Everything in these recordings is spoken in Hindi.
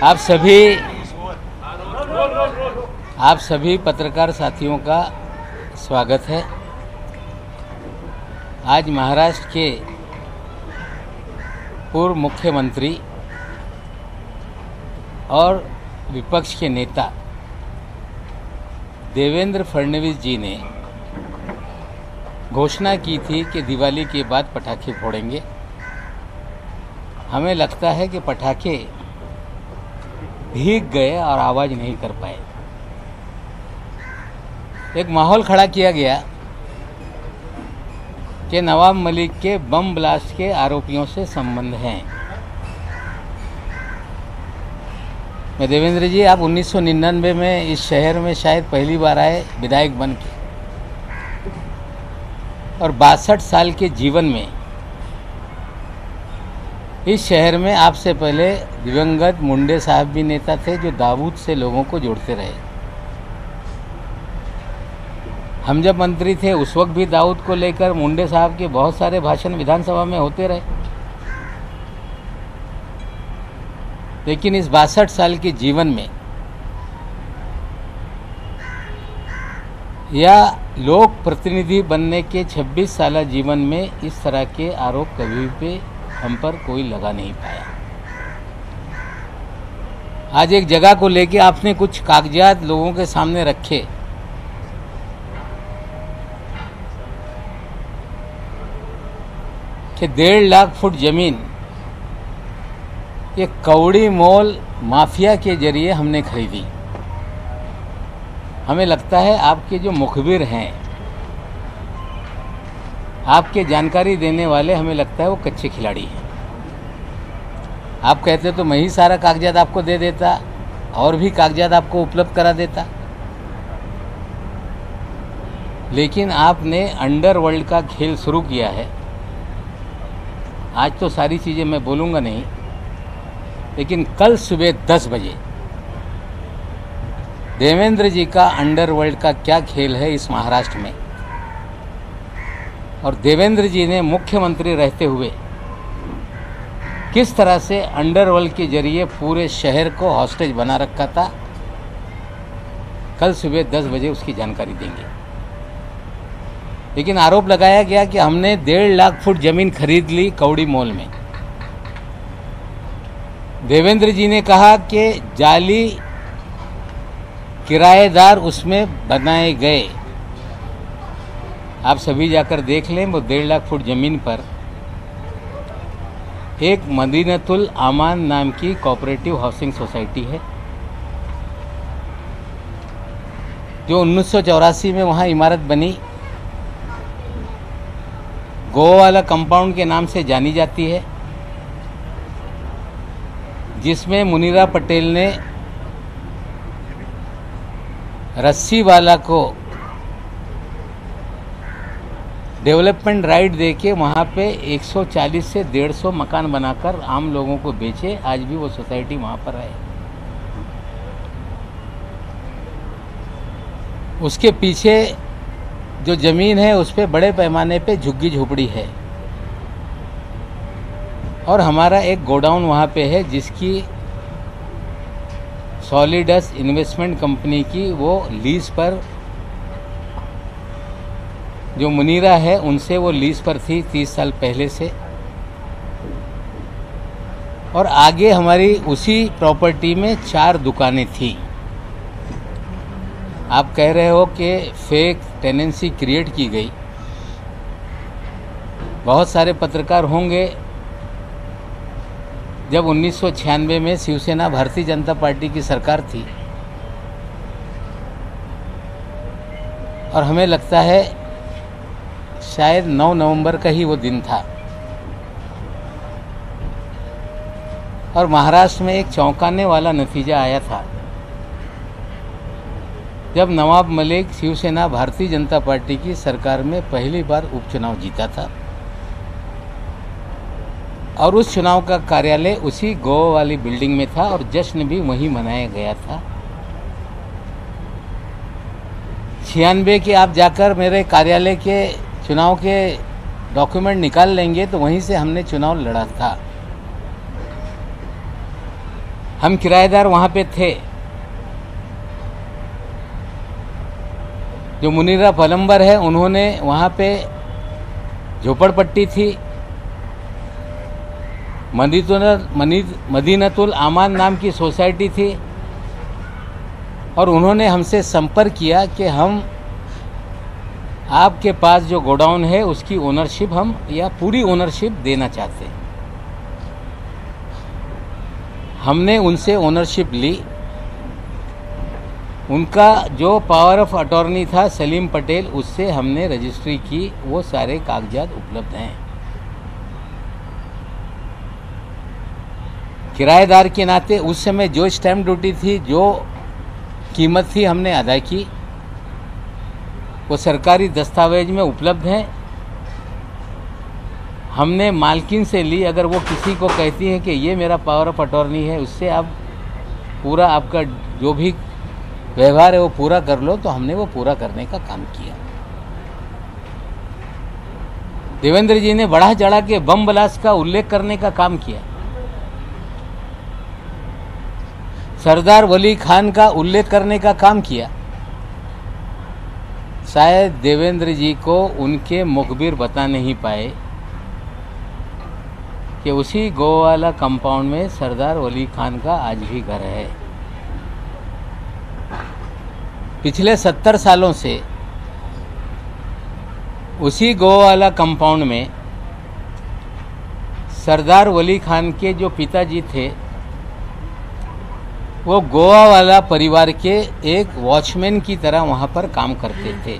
आप सभी पत्रकार साथियों का स्वागत है। आज महाराष्ट्र के पूर्व मुख्यमंत्री और विपक्ष के नेता देवेंद्र फडणवीस जी ने घोषणा की थी कि दिवाली के बाद पटाखे फोड़ेंगे। हमें लगता है कि पटाखे भीग गए और आवाज़ नहीं कर पाए। एक माहौल खड़ा किया गया कि नवाब मलिक के बम ब्लास्ट के आरोपियों से संबंध हैं। मैं देवेंद्र जी, आप 1999 में इस शहर में शायद पहली बार आए विधायक बन के, और 62 साल के जीवन में इस शहर में आपसे पहले दिवंगत मुंडे साहब भी नेता थे जो दाऊद से लोगों को जोड़ते रहे। हम जब मंत्री थे उस वक्त भी दाऊद को लेकर मुंडे साहब के बहुत सारे भाषण विधानसभा में होते रहे। लेकिन इस 62 साल के जीवन में या लोक प्रतिनिधि बनने के 26 साल जीवन में इस तरह के आरोप कभी भी हम पर कोई लगा नहीं पाया। आज एक जगह को लेके आपने कुछ कागजात लोगों के सामने रखे कि 1.5 लाख फुट जमीन ये कौड़ी मोल माफिया के जरिए हमने खरीदी। हमें लगता है आपके जो मुखबिर हैं, आपके जानकारी देने वाले, हमें लगता है वो कच्चे खिलाड़ी हैं। आप कहते तो मैं ही सारा कागजात आपको दे देता और भी कागजात आपको उपलब्ध करा देता। लेकिन आपने अंडरवर्ल्ड का खेल शुरू किया है। आज तो सारी चीज़ें मैं बोलूँगा नहीं, लेकिन कल सुबह 10 बजे देवेंद्र जी का अंडरवर्ल्ड का क्या खेल है इस महाराष्ट्र में, और देवेंद्र जी ने मुख्यमंत्री रहते हुए किस तरह से अंडरवर्ल्ड के जरिए पूरे शहर को हॉस्टेज बना रखा था, कल सुबह 10 बजे उसकी जानकारी देंगे। लेकिन आरोप लगाया गया कि हमने 1.5 लाख फुट जमीन खरीद ली कौड़ी मोल में। देवेंद्र जी ने कहा कि जाली किराएदार उसमें बनाए गए। आप सभी जाकर देख लें, वो 1.5 लाख फुट जमीन पर एक मदीनतुल आमान नाम की कोऑपरेटिव हाउसिंग सोसाइटी है जो 1984 में वहाँ इमारत बनी, गोवाला कंपाउंड के नाम से जानी जाती है, जिसमें मुनीरा पटेल ने रस्सीवाला को डेवलपमेंट राइट देके वहाँ पे 140 से 150 मकान बनाकर आम लोगों को बेचे। आज भी वो सोसाइटी वहाँ पर है। उसके पीछे जो ज़मीन है उस पे बड़े पैमाने पे झुग्गी झोपड़ी है, और हमारा एक गोडाउन वहाँ पे है जिसकी सॉलिडस इन्वेस्टमेंट कंपनी की वो लीज पर, जो मुनीरा है उनसे वो लीज पर थी 30 साल पहले से। और आगे हमारी उसी प्रॉपर्टी में 4 दुकानें थी। आप कह रहे हो कि फेक टेनेंसी क्रिएट की गई। बहुत सारे पत्रकार होंगे, जब 1996 में शिवसेना भारतीय जनता पार्टी की सरकार थी, और हमें लगता है शायद 9 नवंबर का ही वो दिन था, और महाराष्ट्र में एक चौंकाने वाला नतीजा आया था जब नवाब मलिक शिवसेना भारतीय जनता पार्टी की सरकार में पहली बार उपचुनाव जीता था, और उस चुनाव का कार्यालय उसी गोवा वाली बिल्डिंग में था और जश्न भी वहीं मनाया गया था। 96 के आप जाकर मेरे कार्यालय के चुनाव के डॉक्यूमेंट निकाल लेंगे तो वहीं से हमने चुनाव लड़ा था। हम किराएदार वहाँ पे थे। जो मुनीरा पलम्बर है उन्होंने वहाँ पे झोपड़पट्टी थी, मदीनतुल आमान नाम की सोसाइटी थी, और उन्होंने हमसे संपर्क किया कि हम आपके पास जो गोडाउन है उसकी ओनरशिप हम या पूरी ओनरशिप देना चाहते हैं। हमने उनसे ओनरशिप ली। उनका जो पावर ऑफ अटॉर्नी था सलीम पटेल, उससे हमने रजिस्ट्री की। वो सारे कागजात उपलब्ध हैं। किराएदार के नाते उस समय जो स्टैम्प ड्यूटी थी, जो कीमत थी, हमने अदा की। वो सरकारी दस्तावेज में उपलब्ध हैं। हमने मालकिन से ली। अगर वो किसी को कहती है कि ये मेरा पावर ऑफ अटॉर्नी है, उससे आप पूरा आपका जो भी व्यवहार है वो पूरा कर लो, तो हमने वो पूरा करने का काम किया। देवेंद्र जी ने बढ़ा चढ़ा के बम ब्लास्ट का उल्लेख करने का काम किया। सरदार वली खान का उल्लेख करने का काम किया। शायद देवेंद्र जी को उनके मुखबिर बता नहीं पाए कि उसी गोवाला कंपाउंड में सरदार वली खान का आज भी घर है। पिछले 70 सालों से उसी गोवाला कंपाउंड में सरदार वली खान के जो पिताजी थे, वो गोवा वाला परिवार के एक वॉचमैन की तरह वहां पर काम करते थे।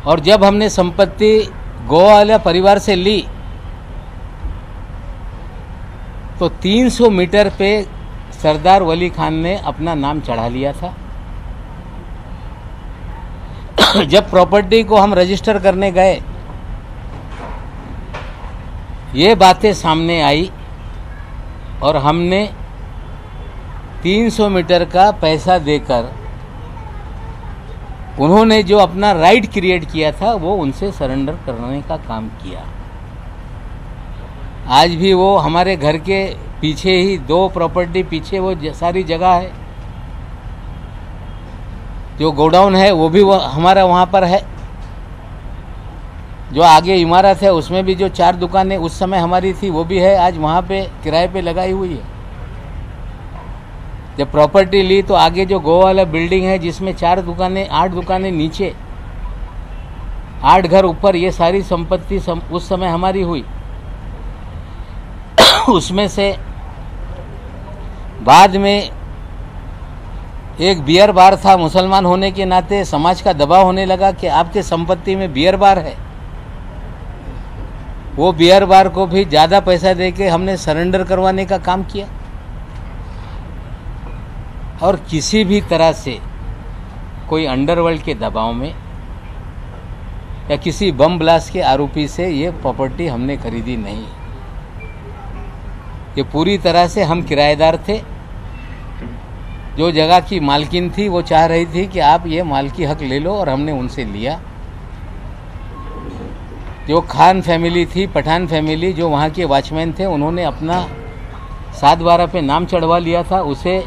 और जब हमने संपत्ति गोवा वाला परिवार से ली तो 300 मीटर पे सरदार वली खान ने अपना नाम चढ़ा लिया था। जब प्रॉपर्टी को हम रजिस्टर करने गए, ये बातें सामने आई और हमने 300 मीटर का पैसा देकर उन्होंने जो अपना राइट क्रिएट किया था वो उनसे सरेंडर करने का काम किया। आज भी वो हमारे घर के पीछे ही 2 प्रॉपर्टी पीछे वो सारी जगह है। जो गोडाउन है वो भी हमारा वहाँ पर है। जो आगे इमारत है उसमें भी जो 4 दुकानें उस समय हमारी थी वो भी है, आज वहाँ पे किराए पे लगाई हुई है। जब प्रॉपर्टी ली तो आगे जो गोवा वाला बिल्डिंग है जिसमें 4 दुकानें, 8 दुकानें नीचे, 8 घर ऊपर, ये सारी संपत्ति उस समय हमारी हुई। उसमें से बाद में एक बियर बार था। मुसलमान होने के नाते समाज का दबाव होने लगा कि आपके संपत्ति में बियर बार है। वो बियर बार को भी ज़्यादा पैसा देके हमने सरेंडर करवाने का काम किया। और किसी भी तरह से कोई अंडरवर्ल्ड के दबाव में या किसी बम ब्लास्ट के आरोपी से ये प्रॉपर्टी हमने खरीदी नहीं। ये पूरी तरह से हम किराएदार थे। जो जगह की मालकिन थी वो चाह रही थी कि आप ये मालकी हक ले लो, और हमने उनसे लिया। जो खान फैमिली थी, पठान फैमिली, जो वहाँ के वॉचमैन थे, उन्होंने अपना 7/12 पे नाम चढ़वा लिया था। उसे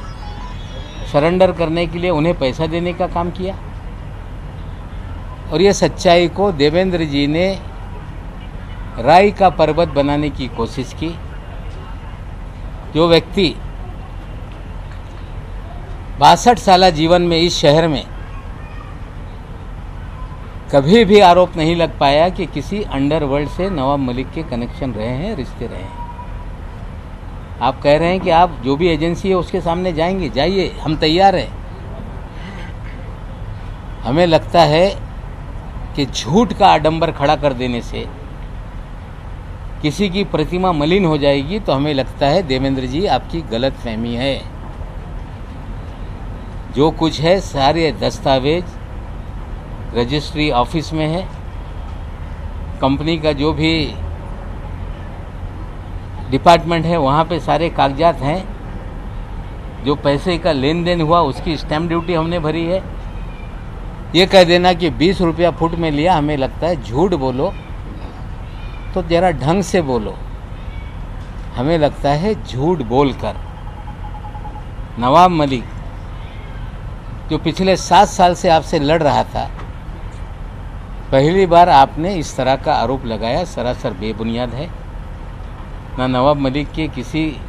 सरेंडर करने के लिए उन्हें पैसा देने का काम किया। और ये सच्चाई को देवेंद्र जी ने राई का पर्वत बनाने की कोशिश की। जो व्यक्ति 62 साल जीवन में इस शहर में कभी भी आरोप नहीं लग पाया कि किसी अंडरवर्ल्ड से नवाब मलिक के कनेक्शन रहे हैं, रिश्ते रहे हैं। आप कह रहे हैं कि आप जो भी एजेंसी है उसके सामने जाएंगे, जाइए, हम तैयार हैं। हमें लगता है कि झूठ का आडंबर खड़ा कर देने से किसी की प्रतिमा मलिन हो जाएगी। तो हमें लगता है देवेंद्र जी आपकी गलत फहमी है। जो कुछ है सारे दस्तावेज रजिस्ट्री ऑफिस में है। कंपनी का जो भी डिपार्टमेंट है वहाँ पे सारे कागजात हैं। जो पैसे का लेन देन हुआ उसकी स्टैम्प ड्यूटी हमने भरी है। ये कह देना कि 20 रुपया फुट में लिया, हमें लगता है झूठ बोलो तो जरा ढंग से बोलो। हमें लगता है झूठ बोलकर नवाब मलिक जो पिछले 7 साल से आपसे लड़ रहा था, पहली बार आपने इस तरह का आरोप लगाया, सरासर बेबुनियाद है। ना नवाब मलिक के किसी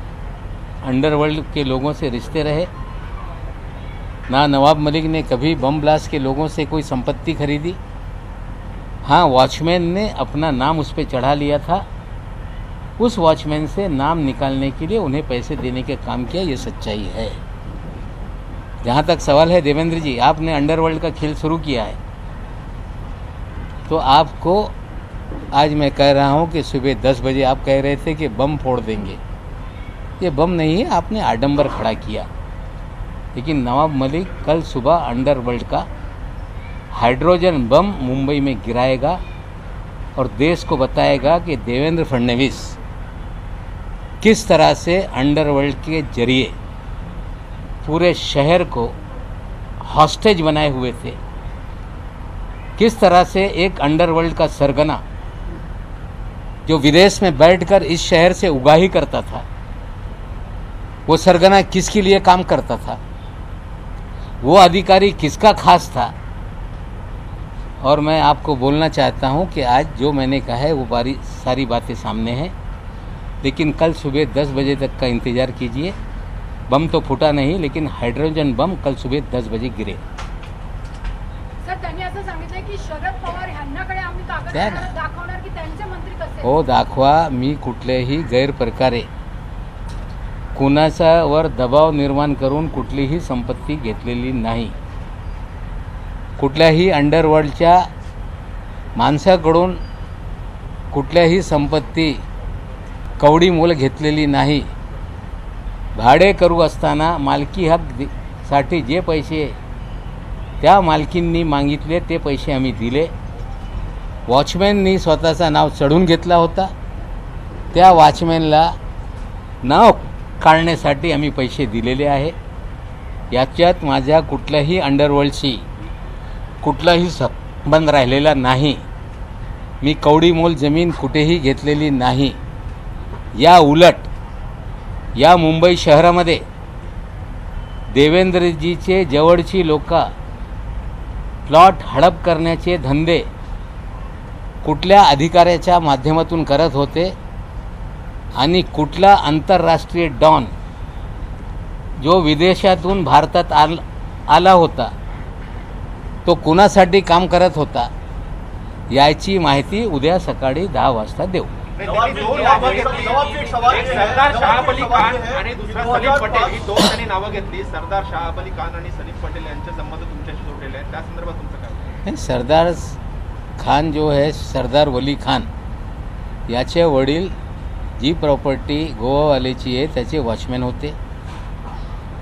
अंडरवर्ल्ड के लोगों से रिश्ते रहे, ना नवाब मलिक ने कभी बम ब्लास्ट के लोगों से कोई संपत्ति खरीदी। हाँ, वॉचमैन ने अपना नाम उस पर चढ़ा लिया था, उस वॉचमैन से नाम निकालने के लिए उन्हें पैसे देने का काम किया, ये सच्चाई है। जहाँ तक सवाल है देवेंद्र जी, आपने अंडरवर्ल्ड का खेल शुरू किया है, तो आपको आज मैं कह रहा हूँ कि सुबह 10 बजे आप कह रहे थे कि बम फोड़ देंगे। ये बम नहीं है, आपने आडंबर खड़ा किया। लेकिन नवाब मलिक कल सुबह अंडरवर्ल्ड का हाइड्रोजन बम मुंबई में गिराएगा और देश को बताएगा कि देवेंद्र फडणवीस किस तरह से अंडरवर्ल्ड के जरिए पूरे शहर को हॉस्टेज बनाए हुए थे, किस तरह से एक अंडरवर्ल्ड का सरगना जो विदेश में बैठकर इस शहर से उगाही करता था, वो सरगना किसके लिए काम करता था, वो अधिकारी किसका खास था। और मैं आपको बोलना चाहता हूं कि आज जो मैंने कहा है वो सारी बातें सामने हैं, लेकिन कल सुबह 10 बजे तक का इंतज़ार कीजिए। बम तो फूटा नहीं, लेकिन हाइड्रोजन बम कल सुबह 10 बजे गिरे। सर, त्यांनी असं सांगितलं की शरद पवार यांच्याकडे आम्ही कागद दाखवणार की त्यांचे मंत्री कसे हो दाखवा। मी कुठल्याही गैरप्रकारे कुणाच्यावर दबाव निर्माण करून कुठलीही संपत्ती घेतलेली नाही, कुठल्याही अंडरवर्ल्डच्या माणसाकडून कुठल्याही संपत्ती कवडी मोल घेतलेली नाही। भाडे करू असताना मालकी हक साठी जे पैसे त्या मालकींनी मागितले ते पैसे आम्ही दिले। वॉचमॅननी स्वतःचा नाव चढून घेतला होता, त्या वॉचमॅनला नाव काढण्यासाठी आम्ही पैसे दिलेले आहे। याच्यात माझ्या कुठल्याही अंडरवर्ल्डशी कुठलाही संबंध राहिलेला नाही। मी कवडी मोल जमीन कुठेही घेतलेली नाही। या उलट या मुंबई शहरामध्ये देवेंद्रजीचे जवळची लोक प्लॉट हडप करण्याचे धंदे कुठल्या अधिकाऱ्याच्या माध्यमातून करत होते आणि कुठला आंतरराष्ट्रीय डॉन जो विदेशातून भारतात आला होता तो कुणासाठी काम करत होता याची माहिती उद्या सकाळी 10 वाजता देऊ। सरदार शाह अली खान आणि दुसरा सलीम पटेल ही दोन जणांनी नावं घेतली। सरदार शाह अली खान आणि सलीम पटेल यांचे संबंध तुमच्याशी जोडलेले आहेत, त्या संदर्भात तुमचं काय? सरदार खान जो है, सरदार वली खान याचे वडील जी प्रॉपर्टी गोवावालेची आहे त्याचे वॉचमॅन होते।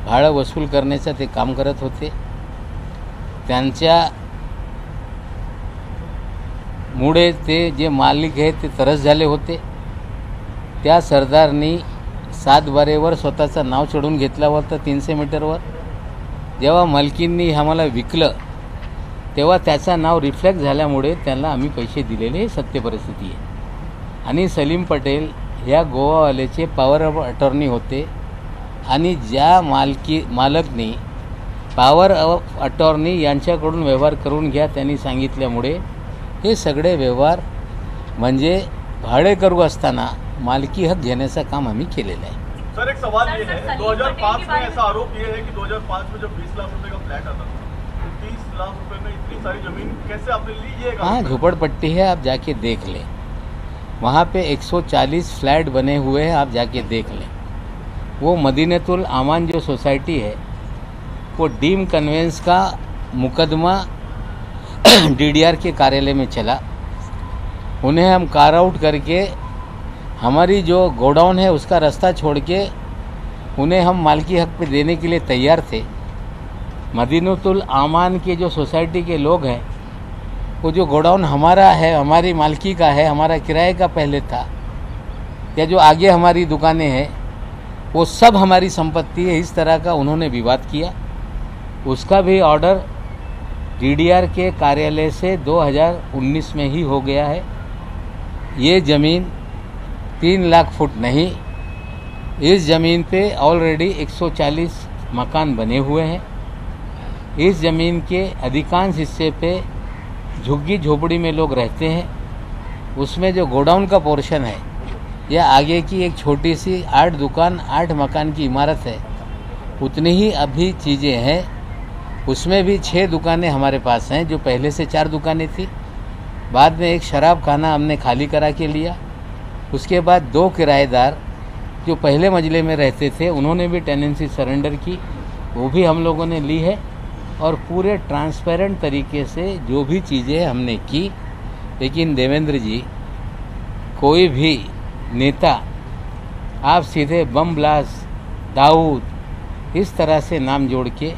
भाडं वसूल करण्याचं ते काम करत होते। त्यांच्या मुळे ते जे मालिक आहेत ते तरस झाले होते। त्या सरदारनी 7/12वर स्वतःचं नाव चढून घेतलं होतं 300 मीटरवर। जेव्हा मालकींनी आम्हाला विकलं तेव्हा त्याचं नाव रिफ्लेक्ट झाल्यामुळे त्यांना आम्ही पैसे दिलेले, हे सत्य परिस्थिती आहे। आणि सलीम पटेल या गोवावाल्याचे पॉवर ऑफ अटॉर्नी होते आणि ज्या मालकनी पॉवर ऑफ अटॉर्नी यांच्याकडून व्यवहार करून घ्या त्यांनी सांगितल्यामुळे हे सगळे व्यवहार म्हणजे भाडे करू असताना मालकी हक घेण्याचं काम आम्ही केलेलं आहे। सर, एक सवाल ये है, 2005 में ऐसा आरोप ये है कि 2005 में जब 20 लाख रुपए का फ्लैट आता था, 30 लाख रुपए में इतनी सारी जमीन कैसे आपने ली? ये हाँ, झोपड़पट्टी है, आप जाके देख लें। वहाँ पे 140 फ्लैट बने हुए हैं, आप जाके देख लें। वो मदीनतुल आमान जो सोसाइटी है वो डीम कन्वेंस का मुकदमा डीडीआर के कार्यालय में चला। उन्हें हम कार आउट करके हमारी जो गोडाउन है उसका रास्ता छोड़ के उन्हें हम मालकी हक पे देने के लिए तैयार थे। मदीनतुल आमान के जो सोसाइटी के लोग हैं, वो जो गोडाउन हमारा है, हमारी मालकी का है, हमारा किराए का पहले था, या जो आगे हमारी दुकानें हैं वो सब हमारी संपत्ति है, इस तरह का उन्होंने विवाद किया। उसका भी ऑर्डर डीडीआर के कार्यालय से 2019 में ही हो गया है। ये ज़मीन 3 लाख फुट नहीं, इस ज़मीन पे ऑलरेडी 140 मकान बने हुए हैं। इस ज़मीन के अधिकांश हिस्से पे झुग्गी झोपड़ी में लोग रहते हैं। उसमें जो गोडाउन का पोर्शन है या आगे की एक छोटी सी 8 दुकान 8 मकान की इमारत है, उतनी ही अभी चीज़ें हैं। उसमें भी 6 दुकानें हमारे पास हैं, जो पहले से 4 दुकानें थी। बाद में एक शराब खाना हमने खाली करा के लिया। उसके बाद 2 किराएदार जो पहले मंजिले में रहते थे, उन्होंने भी टेनेंसी सरेंडर की, वो भी हम लोगों ने ली है। और पूरे ट्रांसपेरेंट तरीके से जो भी चीज़ें हमने की। लेकिन देवेंद्र जी, कोई भी नेता आप सीधे बम ब्लास्ट, दाऊद इस तरह से नाम जोड़ के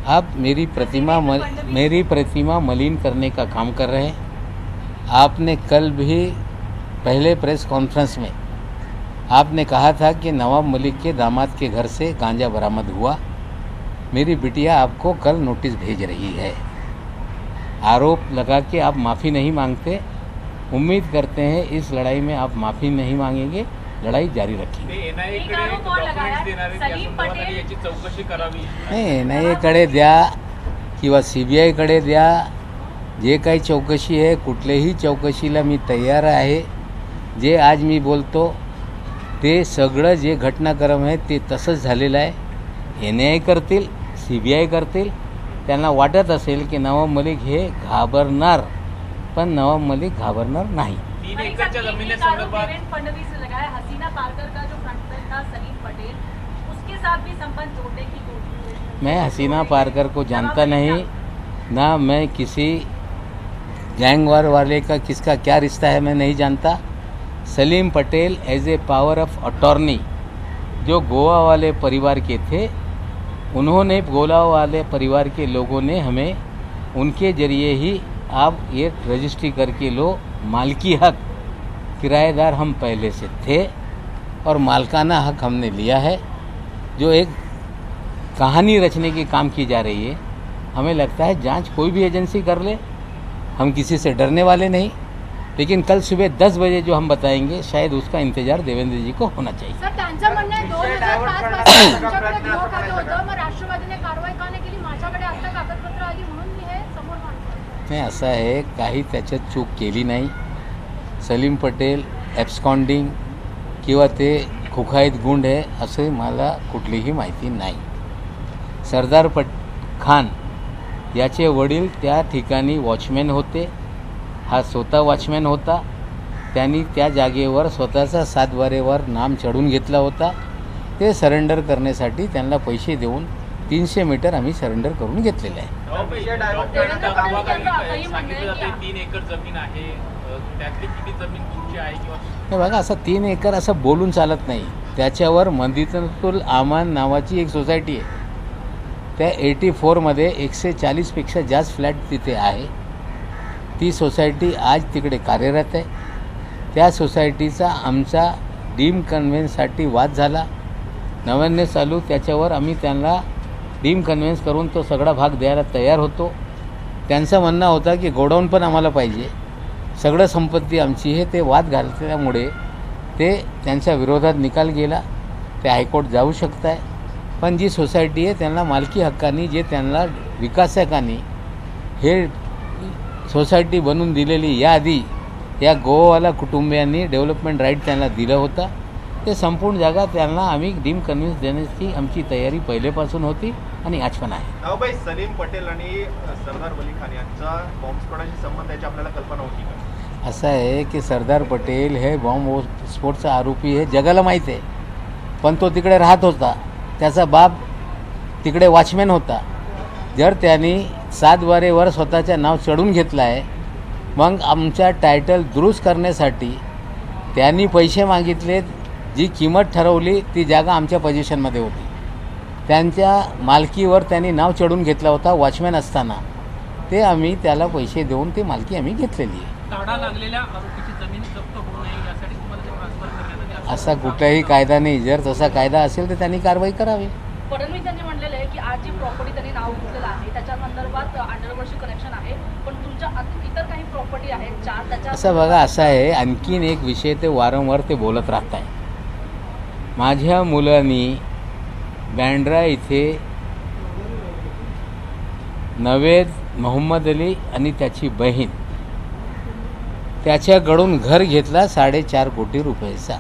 आप मेरी प्रतिमा मलिन करने का काम कर रहे हैं। आपने कल भी पहले प्रेस कॉन्फ्रेंस में आपने कहा था कि नवाब मलिक के दामाद के घर से गांजा बरामद हुआ। मेरी बिटिया आपको कल नोटिस भेज रही है। आरोप लगा के आप माफ़ी नहीं मांगते। उम्मीद करते हैं इस लड़ाई में आप माफ़ी नहीं मांगेंगे, लढाई जारी रखेंगे। नाही, NIA-कडे द्या किंवा CBI-कडे द्या, जे काही चौकशी आहे, कुठल्याही चौकशीला मी तयार आहे। जे आज मी बोलतो ते सगळं जे घटनाक्रम आहे ते तसंच झालेलं आहे। NIA करतील, CBI करतील। त्यांना वाटत असेल की नवाब मलिक हे घाबरणार, पण नवाब मलिक घाबरणार नाही। 3 एकड़ जमीनेसंदर्भात फडणवीस ने लगाया, हसीना पारकर का जो फ्रंट था सलीम पटेल, उसके साथ भी संबंध जोड़ने की कोशिश। मैं हसीना पारकर को जानता नहीं, ना मैं किसी गैंगवार वाले का किसका क्या रिश्ता है मैं नहीं जानता। Salim Patel as a power of attorney जो गोवा वाले परिवार के थे, उन्होंने गोवा वाले परिवार के लोगों ने हमें उनके जरिए ही आप ये रजिस्ट्री करके लो। मालकी हक किराएदार हम पहले से थे और मालकाना हक हमने लिया है। जो एक कहानी रचने की काम की जा रही है, हमें लगता है जांच कोई भी एजेंसी कर ले, हम किसी से डरने वाले नहीं। लेकिन कल सुबह 10 बजे जो हम बताएंगे, शायद उसका इंतजार देवेंद्र जी को होना चाहिए। सर, त्यांचं म्हणणं आहे 2005 पासून तुमच्याकडे गृह खातं होतं, मग राष्ट्रवादीने कारवाई का नाही केली? माझ्याकडे आता कागदपत्र आली म्हणून मी हे समोर मांडतो। नाही, असं आहे, काही त्याच्यात चूक केली नाही। सलीम पटेल ॲब्स्कॉन्डिंग किंवा ते खुखाईत गुंड आहे असे मला कुठलीही माहिती नाही। सरदार खान याचे वडील त्या ठिकाणी वॉचमॅन होते, हा स्वतः वॉचमॅन होता। त्यांनी त्या जागेवर स्वतःचा 7 बारेवर नाम चढून घेतला होता। ते सरेंडर करण्यासाठी त्यांना पैसे देऊन 300 मीटर आम्ही सरेंडर करून घेतलेले आहे। 3 एकर जमीन आहे, त्यातली किती जमीन तुमची आहे किंवा हे बघा, असं 3 एकर असं बोलून चालत नाही। त्याच्यावर मंदितुल आमान नावाची एक सोसायटी आहे, त्या 84 मध्ये 140 पेक्षा जास्त फ्लॅट तिथे आहे। ती सोसायटी आज तिकडे कार्यरत आहे। त्या सोसायटीचा आमचा डीम कन्व्हेन्ससाठी वाद झाला। 99 साली त्याच्यावर आम्ही त्यांना डीम कन्व्हेन्स करून तो सगळा भाग द्यायला तयार होतो। त्यांचं म्हणणं होतं की गोडाऊन पण आम्हाला पाहिजे, सगळं संपत्ती आमची आहे। ते वाद घालल्यामुळे ते त्यांच्या विरोधात निकाल गेला। ते हायकोर्ट जाऊ शकत आहे। पण जी सोसायटी आहे त्यांना मालकी हक्काने, जे त्यांना विकासकांनी हे सोसायटी बनवून दिलेली याआधी या गोवावाला कुटुंबियांनी डेव्हलपमेंट राईट त्यांना दिलं होतं। ते संपूर्ण जागा त्यांना आम्ही डीम कन्व्हेन्स देण्याची आमची तयारी पहिलेपासून होती आणि आज पण आहे। नावबाई, सलीम पटेल आणि सरदार वली खान यांचा बॉम्बस्फोटाशी संबंध याची आपल्याला कल्पना होती का? असं आहे की सरदार पटेल हे बॉम्बस्फोटचा आरोपी आहे, जगाला माहीत आहे। पण तो तिकडे राहत होता, त्याचा बाप तिकडे वॉचमॅन होता। जर त्यांनी 7 बारेवर स्वतःचं नाव चढून घेतलं आहे, मग आमच्या टायटल दुरुस्त करण्यासाठी त्यांनी पैसे मागितले। जी किंमत ठरवली ती जागा आमच्या पोझिशनमध्ये होती। त्यांच्या मालकीवर त्यांनी नाव चढून घेतला होता वॉचमॅन असताना। ते आम्ही त्याला पैसे देऊन ती मालकी आम्ही घेतलेली आहे। ताडा लागलेल्या आरोपीची जमीन जप्त होऊ नये यासाठी तुम्हाला ते ट्रान्सफर करण्यात आले। असा कुठलाही कायदा नाही। जर तसा कायदा असेल तर त्यांनी कारवाई करावी। फडणवीस यांनी म्हटलेलं आहे की आज जी प्रॉपर्टी त्यांनी नाव घेतलेलं आहे त्याच्या संदर्भात अंडरवर्ल्डशी कनेक्शन आहे, पण तुमच्या इतर काही प्रॉपर्टी आहेत 4 त्याच्या असं बघा, असं आहे, आणखीन एक विषय ते वारंवार ते बोलत राहत आहे। माझ्या मुलांनी बँड्रा इथे नवेद मोहम्मद अली आणि त्याची बहीण त्याच्याकडून घर घेतला 4.5 कोटी रुपयाचा.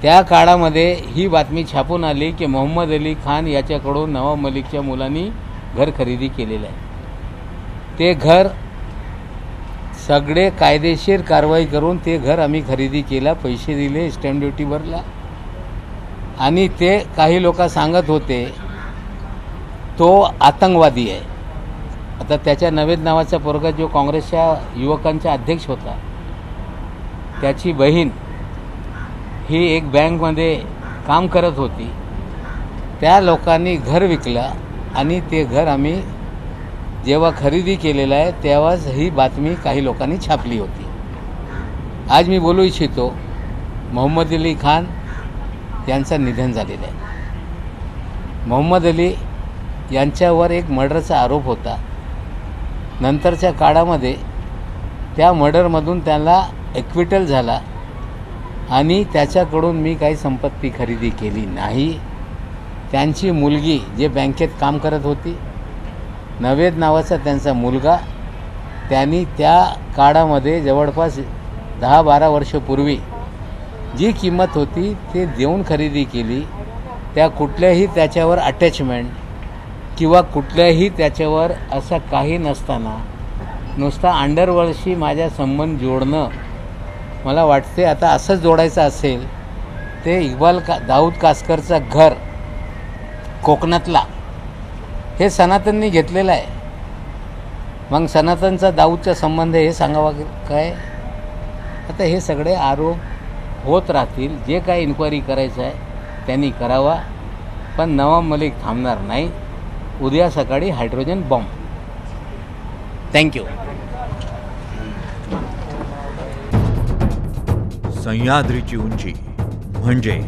त्या काळामध्ये ही बातमी छापून आली की मोहम्मद अली खान याच्याकडून नवाब मलिकच्या मुलांनी घर खरेदी केलेलं आहे. ते घर सगळे कायदेशीर कारवाई करून ते घर आम्ही खरेदी केला, पैसे दिले, स्टॅम्प ड्युटी भरला. आणि ते काही लोक सांगत होते तो आतंकवादी आहे. आता त्याच्या नवेद नावाचा पोरगा जो काँग्रेसच्या युवकांचा अध्यक्ष होता, त्याची बहीण ही एक बँकमध्ये काम करत होती. त्या लोकांनी घर विकलं आणि ते घर आम्ही जेव्हा खरेदी केलेलं आहे तेव्हाच ही बातमी काही लोकांनी छापली होती. आज मी बोलू इच्छितो, मोहम्मद अली खान यांचं निधन झालेलं आहे. मोहम्मद अली यांच्यावर एक मर्डरचा आरोप होता. नंतरच्या काळामध्ये त्या मर्डरमधून त्याला ॲक्विटल झाला आणि त्याच्याकडून मी काही संपत्ती खरेदी केली नाही. त्यांची मुलगी जे बँकेत काम करत होती, नवेद नावाचा त्यांचा मुलगा, त्यांनी त्या काळामध्ये जवळपास 10-12 वर्षापूर्वी जी किंमत होती ते देऊन खरेदी केली. त्या कुठल्याही त्याच्यावर अटॅचमेंट किंवा कुठल्याही त्याच्यावर असं काही नसताना नुसता अंडरवर्ल्डशी माझा संबंध जोडणं, मला वाटते आता असंच जोडायचं असेल ते दाऊद कासकरचं घर कोकणातला हे सनातननी घेतलेलं आहे. मग सनातनचा दाऊदचा संबंध हे सांगावा काय? आता हे सगळे आरोप होत राहतील. जे काही इन्क्वायरी करायचं आहे त्यांनी करावा, पण नवाब मलिक थांबणार नाही. उद्या सकाळी हायड्रोजन बॉम्ब. थँक्यू. सह्याद्रीची उंची म्हणजे